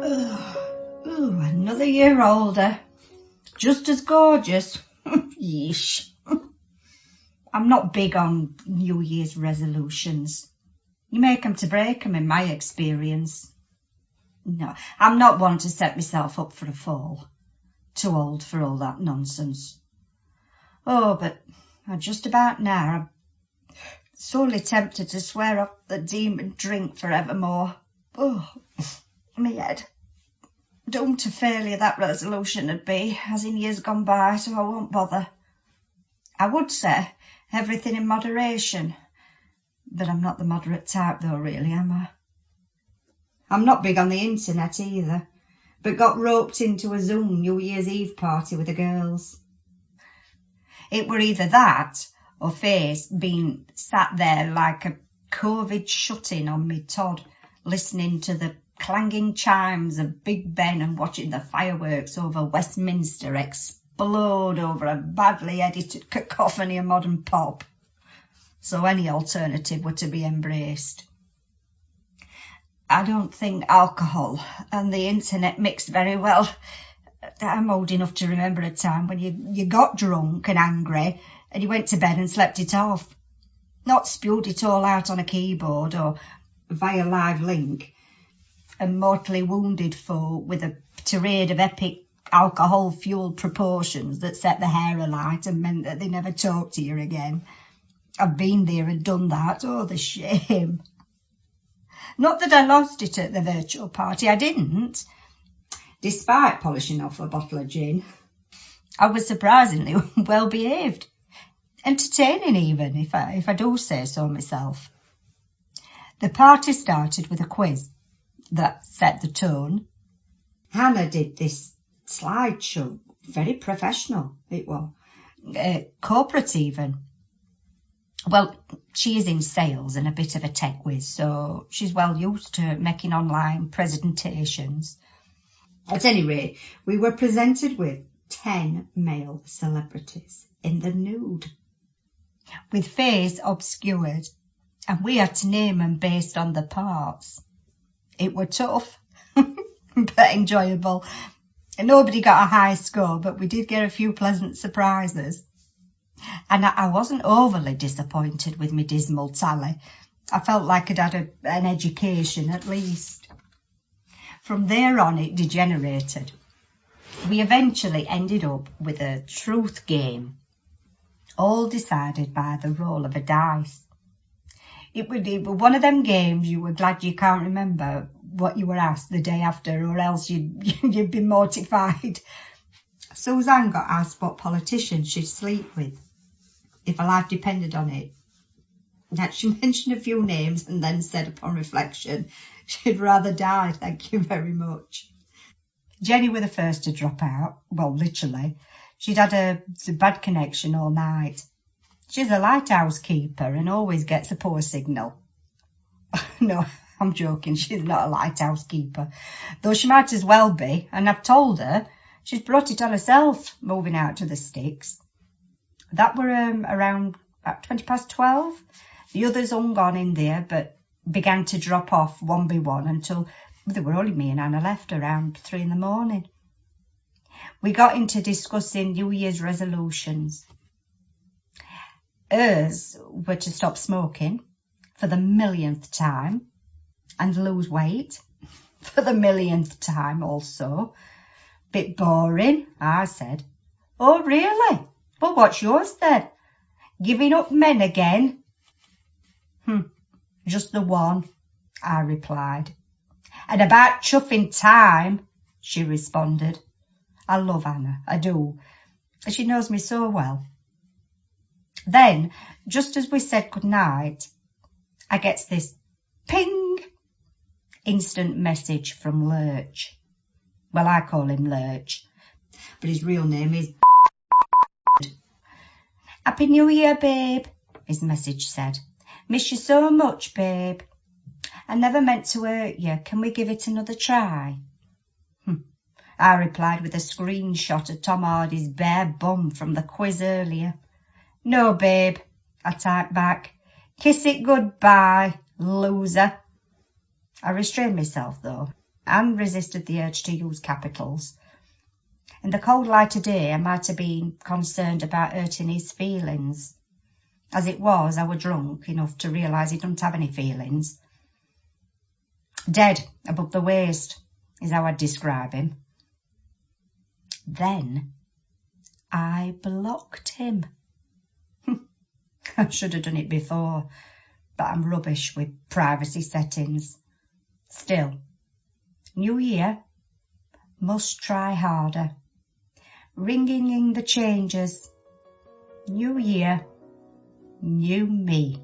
Ooh, another year older. Just as gorgeous. Yeesh. I'm not big on New Year's resolutions. You make 'em to break 'em in my experience. No, I'm not one to set myself up for a fall. Too old for all that nonsense. Oh, but just about now I'm sorely tempted to swear off the demon drink forevermore. Oh, my head. Doomed to failure that resolution would be, as in years gone by, so I won't bother. I would say everything in moderation, but I'm not the moderate type though, really, am I? I'm not big on the internet either, but got roped into a Zoom New Year's Eve party with the girls. It were either that or face being sat there like a COVID shut-in on me Todd, listening to the clanging chimes of Big Ben and watching the fireworks over Westminster explode over a badly edited cacophony of modern pop. So any alternative were to be embraced. I don't think alcohol and the internet mixed very well. I'm old enough to remember a time when you got drunk and angry and you went to bed and slept it off. Not spewed it all out on a keyboard or via live link. And mortally wounded folk with a tirade of epic alcohol-fueled proportions that set the hair alight and meant that they never talked to you again. I've been there and done that. Oh, the shame. Not that I lost it at the virtual party. I didn't. Despite polishing off a bottle of gin, I was surprisingly well behaved. Entertaining even, if I do say so myself. The party started with a quiz that set the tone. Hannah did this slideshow, very professional it was, corporate even. Well, she is in sales and a bit of a tech whiz, so she's well used to making online presentations. At any rate, we were presented with 10 male celebrities in the nude, with face obscured, and we had to name them based on the parts. It were tough, but enjoyable. And nobody got a high score, but we did get a few pleasant surprises. And I wasn't overly disappointed with my dismal tally. I felt like I'd had an education at least. From there on, it degenerated. We eventually ended up with a truth game, all decided by the roll of a dice. It was one of them games you were glad you can't remember what you were asked the day after, or else you'd be mortified. Suzanne got asked what politician she'd sleep with, if her life depended on it. That she mentioned a few names and then said upon reflection, she'd rather die, thank you very much. Jenny were the first to drop out. Well, literally. She'd had a bad connection all night. She's a lighthouse keeper and always gets a poor signal. No, I'm joking. She's not a lighthouse keeper, though she might as well be. And I've told her she's brought it on herself, moving out to the sticks. That were around 12:20. The others hung on in there, but began to drop off one by one until there were only me and Anna left around 3 a.m. We got into discussing New Year's resolutions. Hers were to stop smoking for the millionth time and lose weight for the millionth time also. Bit boring, I said. Oh, really? Well, what's yours then? Giving up men again? Just the one, I replied. And about chuffing time, she responded. I love Anna, I do. She knows me so well. Then, just as we said goodnight, I gets this ping, instant message from Lurch. Well, I call him Lurch, but his real name is Happy New Year, babe, his message said. Miss you so much, babe. I never meant to hurt you. Can we give it another try? I replied with a screenshot of Tom Hardy's bare bum from the quiz earlier. No, babe, I typed back. Kiss it goodbye, loser. I restrained myself, though. and resisted the urge to use capitals. In the cold light of day, I might have been concerned about hurting his feelings. As it was, I was drunk enough to realise he didn't have any feelings. Dead above the waist is how I'd describe him. Then I blocked him. I should have done it before, but I'm rubbish with privacy settings. Still, New Year, must try harder. Ringing in the changes. New year, new me.